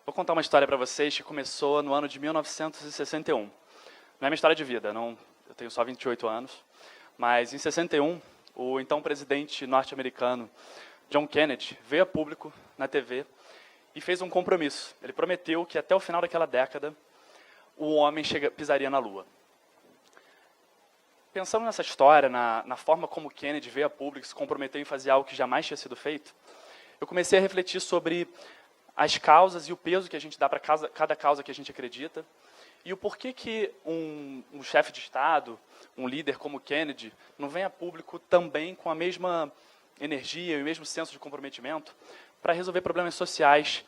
Vou contar uma história para vocês que começou no ano de 1961. Não é minha história de vida, eu tenho só 28 anos, mas em 61, o então presidente norte-americano John Kennedy veio a público na TV e fez um compromisso. Ele prometeu que até o final daquela década o homem pisaria na Lua. Pensando nessa história, na forma como Kennedy veio a público e se comprometeu em fazer algo que jamais tinha sido feito, eu comecei a refletir sobre as causas e o peso que a gente dá para cada causa que a gente acredita, e o porquê que um chefe de Estado, um líder como Kennedy, não vem a público também com a mesma energia e o mesmo senso de comprometimento para resolver problemas sociais,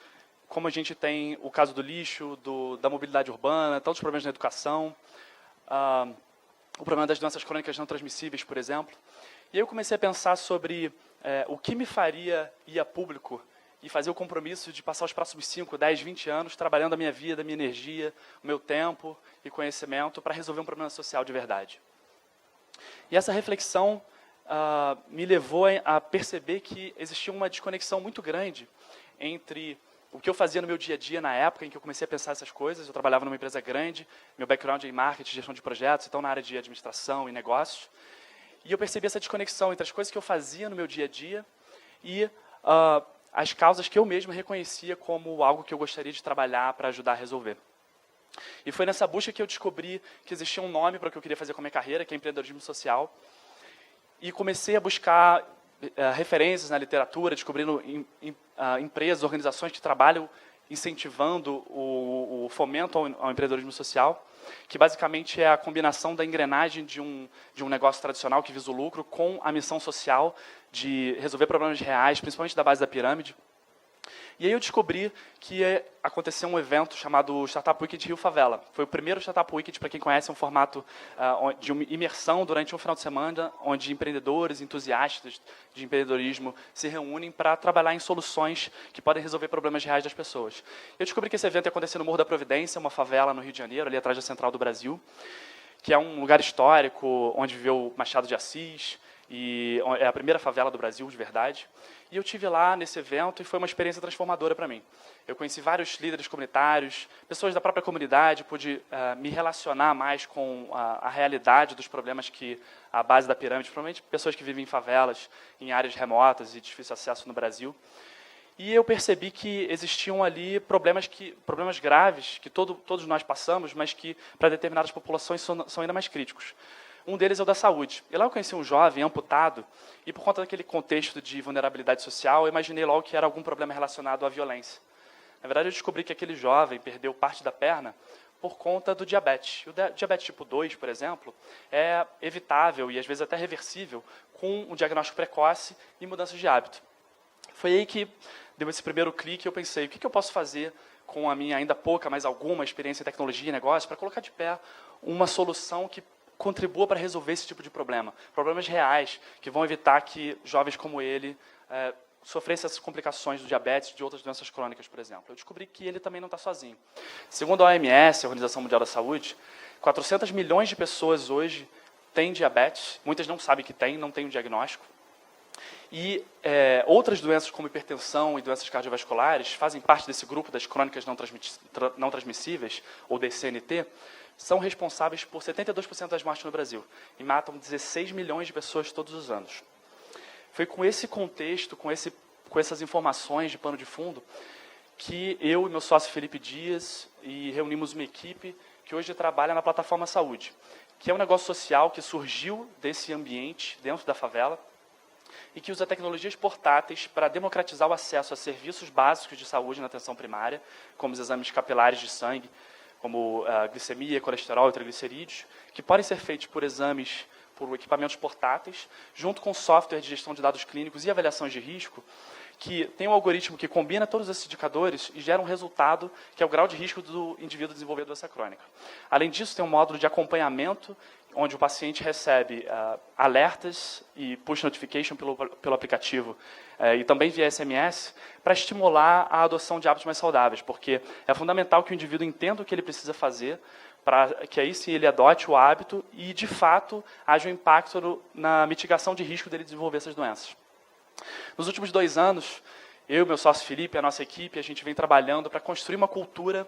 como a gente tem o caso do lixo, da mobilidade urbana, tantos problemas na educação, o problema das doenças crônicas não transmissíveis, por exemplo. E aí eu comecei a pensar sobre o que me faria ir a público e fazer o compromisso de passar os próximos 5, 10, 20 anos trabalhando a minha vida, a minha energia, o meu tempo e conhecimento para resolver um problema social de verdade. E essa reflexão me levou a perceber que existia uma desconexão muito grande entre o que eu fazia no meu dia a dia na época em que eu comecei a pensar essas coisas. Eu trabalhava numa empresa grande, meu background é em marketing, gestão de projetos, então na área de administração e negócios. E eu percebi essa desconexão entre as coisas que eu fazia no meu dia a dia e as causas que eu mesmo reconhecia como algo que eu gostaria de trabalhar para ajudar a resolver. E foi nessa busca que eu descobri que existia um nome para o que eu queria fazer com a minha carreira, que é empreendedorismo social. E comecei a buscar referências na literatura, descobrindo empresas, organizações que trabalham incentivando o fomento ao empreendedorismo social, que basicamente é a combinação da engrenagem de um negócio tradicional que visa o lucro com a missão social de resolver problemas reais, principalmente da base da pirâmide. E aí eu descobri que aconteceu um evento chamado Startup Weekend Rio Favela. Foi o primeiro Startup Weekend, para quem conhece, é um formato de uma imersão durante um final de semana, onde empreendedores, entusiastas de empreendedorismo se reúnem para trabalhar em soluções que podem resolver problemas reais das pessoas. Eu descobri que esse evento ia acontecer no Morro da Providência, uma favela no Rio de Janeiro, ali atrás da Central do Brasil, que é um lugar histórico, onde viveu Machado de Assis, e é a primeira favela do Brasil, de verdade. E eu estive lá nesse evento e foi uma experiência transformadora para mim. Eu conheci vários líderes comunitários, pessoas da própria comunidade, pude me relacionar mais com a realidade dos problemas que a base da pirâmide, provavelmente pessoas que vivem em favelas, em áreas remotas e de difícil acesso no Brasil. E eu percebi que existiam ali problemas graves que todos nós passamos, mas que para determinadas populações são ainda mais críticos. Um deles é o da saúde. E lá eu conheci um jovem amputado, e por conta daquele contexto de vulnerabilidade social, eu imaginei logo que era algum problema relacionado à violência. Na verdade, eu descobri que aquele jovem perdeu parte da perna por conta do diabetes. O diabetes tipo 2, por exemplo, é evitável e às vezes até reversível com um diagnóstico precoce e mudanças de hábito. Foi aí que deu esse primeiro clique e eu pensei, o que eu posso fazer com a minha ainda pouca, mas alguma experiência em tecnologia e negócio para colocar de pé uma solução que contribua para resolver esse tipo de problema. Problemas reais, que vão evitar que jovens como ele sofressem essas complicações do diabetes e de outras doenças crônicas, por exemplo. Eu descobri que ele também não está sozinho. Segundo a OMS, a Organização Mundial da Saúde, 400 milhões de pessoas hoje têm diabetes, muitas não sabem que têm, não têm um diagnóstico. E outras doenças como hipertensão e doenças cardiovasculares fazem parte desse grupo das crônicas não transmissíveis, ou DCNT, são responsáveis por 72% das mortes no Brasil e matam 16 milhões de pessoas todos os anos. Foi com esse contexto, com essas informações de pano de fundo, que eu e meu sócio Felipe Dias reunimos uma equipe que hoje trabalha na Plataforma Saúde, que é um negócio social que surgiu desse ambiente dentro da favela e que usa tecnologias portáteis para democratizar o acesso a serviços básicos de saúde na atenção primária, como os exames capilares de sangue, como glicemia, colesterol e triglicerídeos, que podem ser feitos por equipamentos portáteis, junto com software de gestão de dados clínicos e avaliações de risco, que tem um algoritmo que combina todos esses indicadores e gera um resultado que é o grau de risco do indivíduo desenvolver doença crônica. Além disso, tem um módulo de acompanhamento, onde o paciente recebe alertas e push notification pelo aplicativo e também via SMS, para estimular a adoção de hábitos mais saudáveis, porque é fundamental que o indivíduo entenda o que ele precisa fazer para que aí sim ele adote o hábito e, de fato, haja um impacto na mitigação de risco dele desenvolver essas doenças. Nos últimos 2 anos, Eu e meu sócio Felipe, a nossa equipe, a gente vem trabalhando para construir uma cultura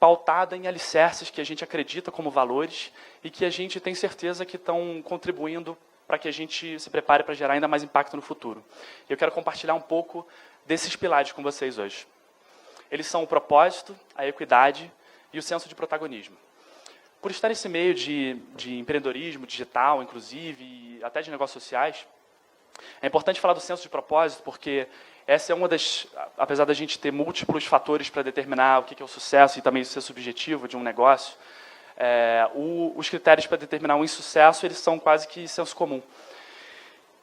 pautada em alicerces que a gente acredita como valores e que a gente tem certeza que estão contribuindo para que a gente se prepare para gerar ainda mais impacto no futuro. Eu quero compartilhar um pouco desses pilares com vocês hoje. Eles são o propósito, a equidade e o senso de protagonismo. Por estar nesse meio de empreendedorismo digital, inclusive, e até de negócios sociais, é importante falar do senso de propósito, porque essa é uma das, apesar da gente ter múltiplos fatores para determinar o que é o sucesso e também o ser subjetivo de um negócio, os critérios para determinar um insucesso, eles são quase que senso comum.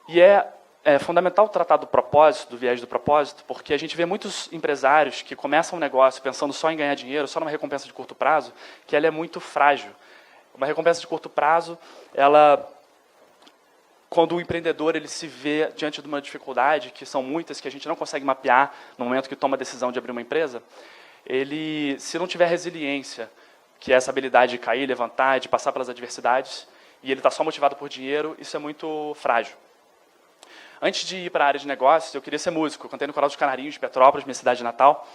E é fundamental tratar do propósito, do viés do propósito, porque a gente vê muitos empresários que começam um negócio pensando só em ganhar dinheiro, só numa recompensa de curto prazo, que ela é muito frágil. Uma recompensa de curto prazo, quando o empreendedor ele se vê diante de uma dificuldade, que são muitas, que a gente não consegue mapear no momento que toma a decisão de abrir uma empresa, ele, se não tiver resiliência, que é essa habilidade de cair, levantar, de passar pelas adversidades, e ele está só motivado por dinheiro, isso é muito frágil. Antes de ir para a área de negócios, eu queria ser músico. Eu cantei no Coral dos Canarinhos, de Petrópolis, minha cidade natal.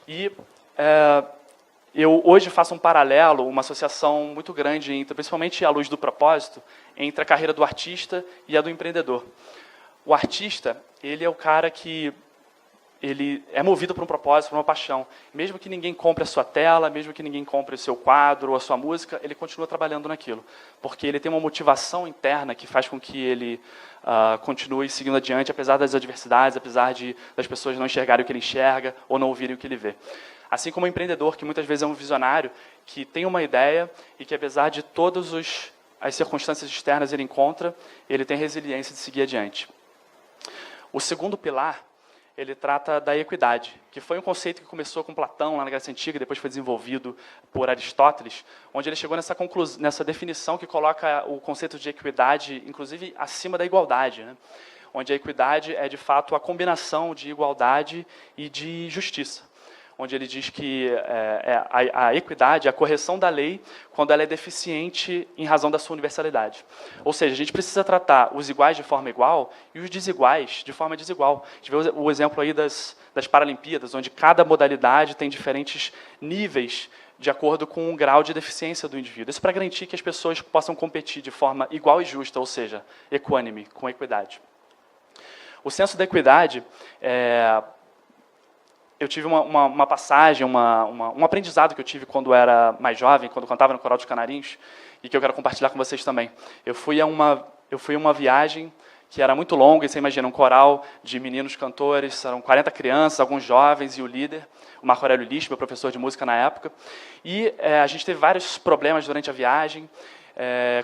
E eu hoje faço um paralelo, uma associação muito grande, entre, principalmente à luz do propósito, entre a carreira do artista e a do empreendedor. O artista, ele é o cara que ele é movido por um propósito, por uma paixão. Mesmo que ninguém compre a sua tela, mesmo que ninguém compre o seu quadro ou a sua música, ele continua trabalhando naquilo. Porque ele tem uma motivação interna que faz com que ele continue seguindo adiante, apesar das adversidades, apesar das pessoas não enxergarem o que ele enxerga ou não ouvirem o que ele vê. Assim como o empreendedor, que muitas vezes é um visionário, que tem uma ideia e que, apesar de todas as circunstâncias externas ele encontra, ele tem resiliência de seguir adiante. O segundo pilar, ele trata da equidade, que foi um conceito que começou com Platão, lá na Grécia Antiga, depois foi desenvolvido por Aristóteles, onde ele chegou nessa definição que coloca o conceito de equidade, inclusive, acima da igualdade, né? Onde a equidade é, de fato, a combinação de igualdade e de justiça. Onde ele diz que a equidade é a correção da lei quando ela é deficiente em razão da sua universalidade. Ou seja, a gente precisa tratar os iguais de forma igual e os desiguais de forma desigual. A gente vê o exemplo aí das Paralimpíadas, onde cada modalidade tem diferentes níveis de acordo com o grau de deficiência do indivíduo. Isso para garantir que as pessoas possam competir de forma igual e justa, ou seja, equânime, com equidade. O senso da equidade eu tive uma passagem, um aprendizado que eu tive quando era mais jovem, quando cantava no Coral dos Canarinhos, e que eu quero compartilhar com vocês também. Eu fui a uma viagem que era muito longa, e você imagina, um coral de meninos cantores, eram 40 crianças, alguns jovens e o líder, o Marco Aurélio Lisch, meu professor de música na época. E a gente teve vários problemas durante a viagem.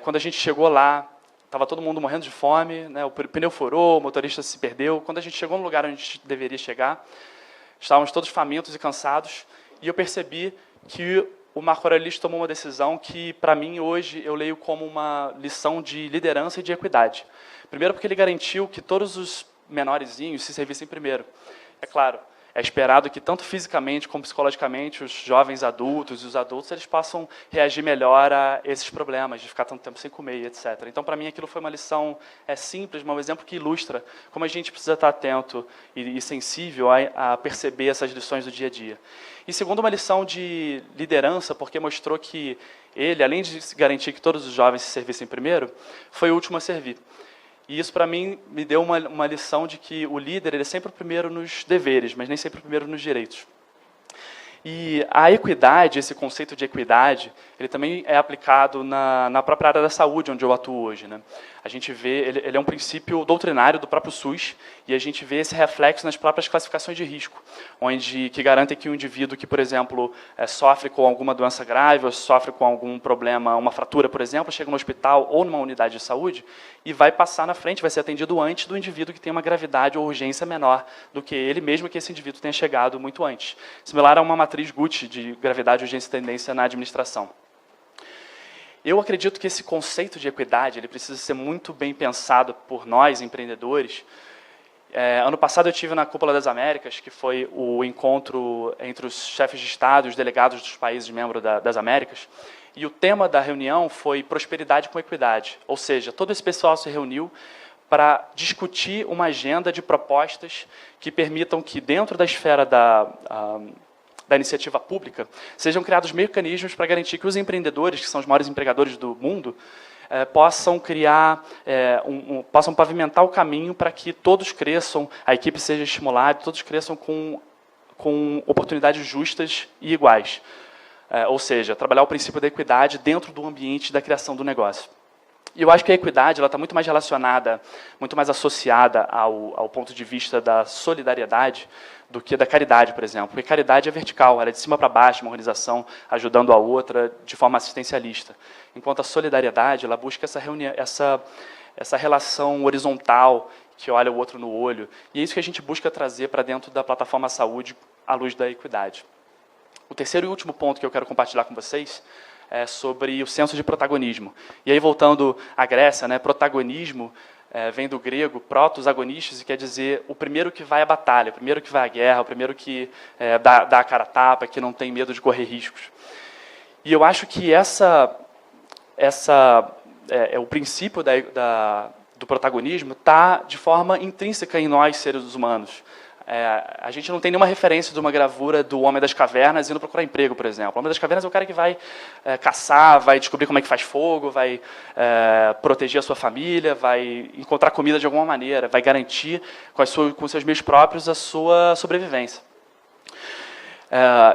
Quando a gente chegou lá, estava todo mundo morrendo de fome, né, o pneu furou, o motorista se perdeu. Quando a gente chegou no lugar onde a gente deveria chegar, estávamos todos famintos e cansados, e eu percebi que o Marco Aurélio Lisch tomou uma decisão que, para mim, hoje, eu leio como uma lição de liderança e de equidade. Primeiro, porque ele garantiu que todos os menorzinhos se servissem primeiro. É claro, é esperado que, tanto fisicamente como psicologicamente, os jovens adultos e os adultos eles possam reagir melhor a esses problemas, de ficar tanto tempo sem comer, etc. Então, para mim, aquilo foi uma lição simples, mas um exemplo que ilustra como a gente precisa estar atento e sensível a perceber essas lições do dia a dia. E segundo, uma lição de liderança, porque mostrou que ele, além de garantir que todos os jovens se servissem primeiro, foi o último a servir. E isso, para mim, me deu uma lição de que o líder ele é sempre o primeiro nos deveres, mas nem sempre o primeiro nos direitos. E a equidade, esse conceito de equidade, ele também é aplicado na própria área da saúde, onde eu atuo hoje, né? A gente vê, ele é um princípio doutrinário do próprio SUS, e a gente vê esse reflexo nas próprias classificações de risco, que garantem que um indivíduo que, por exemplo, sofre com alguma doença grave, ou sofre com algum problema, uma fratura, por exemplo, chega no hospital ou numa unidade de saúde, e vai passar na frente, vai ser atendido antes do indivíduo que tem uma gravidade ou urgência menor do que ele, mesmo que esse indivíduo tenha chegado muito antes. Similar a uma matriz Gucci de gravidade, urgência e tendência na administração. Eu acredito que esse conceito de equidade ele precisa ser muito bem pensado por nós, empreendedores. Ano passado eu estive na Cúpula das Américas, que foi o encontro entre os chefes de Estado e os delegados dos países membros das Américas, e o tema da reunião foi prosperidade com equidade, ou seja, todo esse pessoal se reuniu para discutir uma agenda de propostas que permitam que, dentro da esfera da iniciativa pública, sejam criados mecanismos para garantir que os empreendedores, que são os maiores empregadores do mundo, possam criar, possam pavimentar o caminho para que todos cresçam, a equipe seja estimulada, todos cresçam com oportunidades justas e iguais. Ou seja, trabalhar o princípio da equidade dentro do ambiente da criação do negócio. E eu acho que a equidade está muito mais relacionada, muito mais associada ao ponto de vista da solidariedade do que da caridade, por exemplo. Porque caridade é vertical, ela é de cima para baixo, uma organização ajudando a outra de forma assistencialista. Enquanto a solidariedade, ela busca essa relação horizontal, que olha o outro no olho. E é isso que a gente busca trazer para dentro da plataforma saúde à luz da equidade. O terceiro e último ponto que eu quero compartilhar com vocês é sobre o senso de protagonismo. E aí, voltando à Grécia, né, protagonismo vem do grego protos agonistas, e quer dizer o primeiro que vai à batalha, o primeiro que vai à guerra, o primeiro que dá a cara a tapa, que não tem medo de correr riscos. E eu acho que o princípio do protagonismo está de forma intrínseca em nós, seres humanos. A gente não tem nenhuma referência de uma gravura do Homem das Cavernas indo procurar emprego, por exemplo. O Homem das Cavernas é o cara que vai caçar, vai descobrir como é que faz fogo, vai proteger a sua família, vai encontrar comida de alguma maneira, vai garantir com seus meios próprios a sua sobrevivência.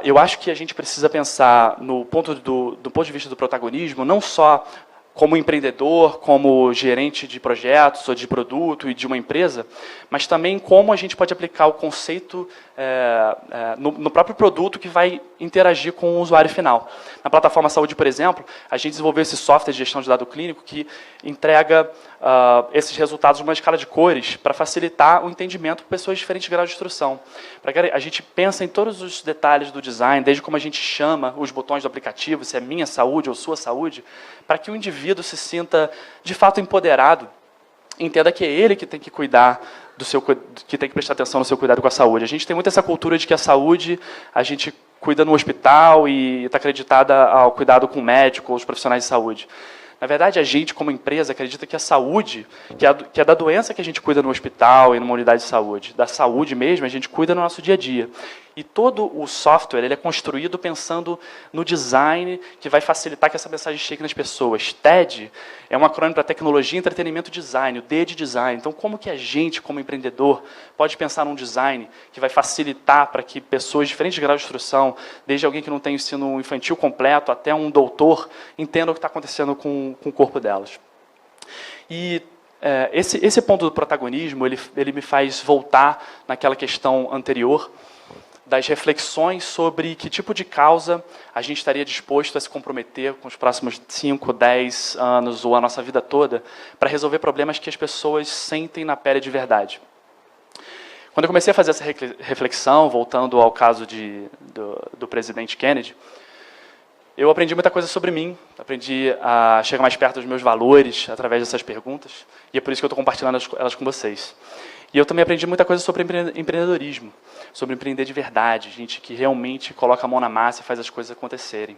Eu acho que a gente precisa pensar do ponto de vista do protagonismo, não só como empreendedor, como gerente de projetos ou de produto e de uma empresa, mas também como a gente pode aplicar o conceito no próprio produto que vai interagir com o usuário final. Na plataforma Saúde, por exemplo, a gente desenvolveu esse software de gestão de dado clínico que entrega esses resultados numa escala de cores para facilitar o entendimento por pessoas de diferentes graus de instrução. A gente pensa em todos os detalhes do design, desde como a gente chama os botões do aplicativo, se é minha saúde ou sua saúde, para que o indivíduo se sinta, de fato, empoderado, entenda que é ele que tem que cuidar que tem que prestar atenção no seu cuidado com a saúde. A gente tem muito essa cultura de que a saúde a gente cuida no hospital e está acreditada ao cuidado com o médico ou os profissionais de saúde. Na verdade, a gente, como empresa, acredita que a saúde, que é da doença que a gente cuida no hospital e numa unidade de saúde, da saúde mesmo, a gente cuida no nosso dia a dia. E todo o software ele é construído pensando no design que vai facilitar que essa mensagem chegue nas pessoas. TED é um acrônimo para Tecnologia, Entretenimento e Design, o D de Design. Então, como que a gente, como empreendedor, pode pensar num design que vai facilitar para que pessoas de diferentes graus de instrução, desde alguém que não tem ensino infantil completo até um doutor, entendam o que está acontecendo com o corpo delas. E esse ponto do protagonismo, ele me faz voltar naquela questão anterior, das reflexões sobre que tipo de causa a gente estaria disposto a se comprometer com os próximos 5, 10 anos ou a nossa vida toda para resolver problemas que as pessoas sentem na pele de verdade. Quando eu comecei a fazer essa reflexão, voltando ao caso do presidente Kennedy, eu aprendi muita coisa sobre mim, aprendi a chegar mais perto dos meus valores através dessas perguntas, e é por isso que eu estou compartilhando elas com vocês. E eu também aprendi muita coisa sobre empreendedorismo, sobre empreender de verdade, gente que realmente coloca a mão na massa e faz as coisas acontecerem.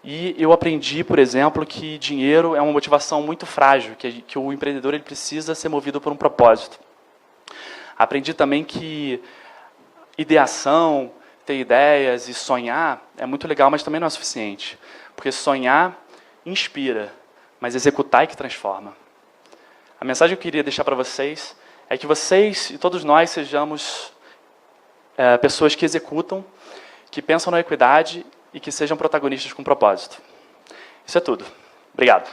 E eu aprendi, por exemplo, que dinheiro é uma motivação muito frágil, que o empreendedor ele precisa ser movido por um propósito. Aprendi também que ideação, ter ideias e sonhar é muito legal, mas também não é suficiente. Porque sonhar inspira, mas executar é que transforma. A mensagem que eu queria deixar para vocês é que vocês e todos nós sejamos pessoas que executam, que pensam na equidade e que sejam protagonistas com propósito. Isso é tudo. Obrigado.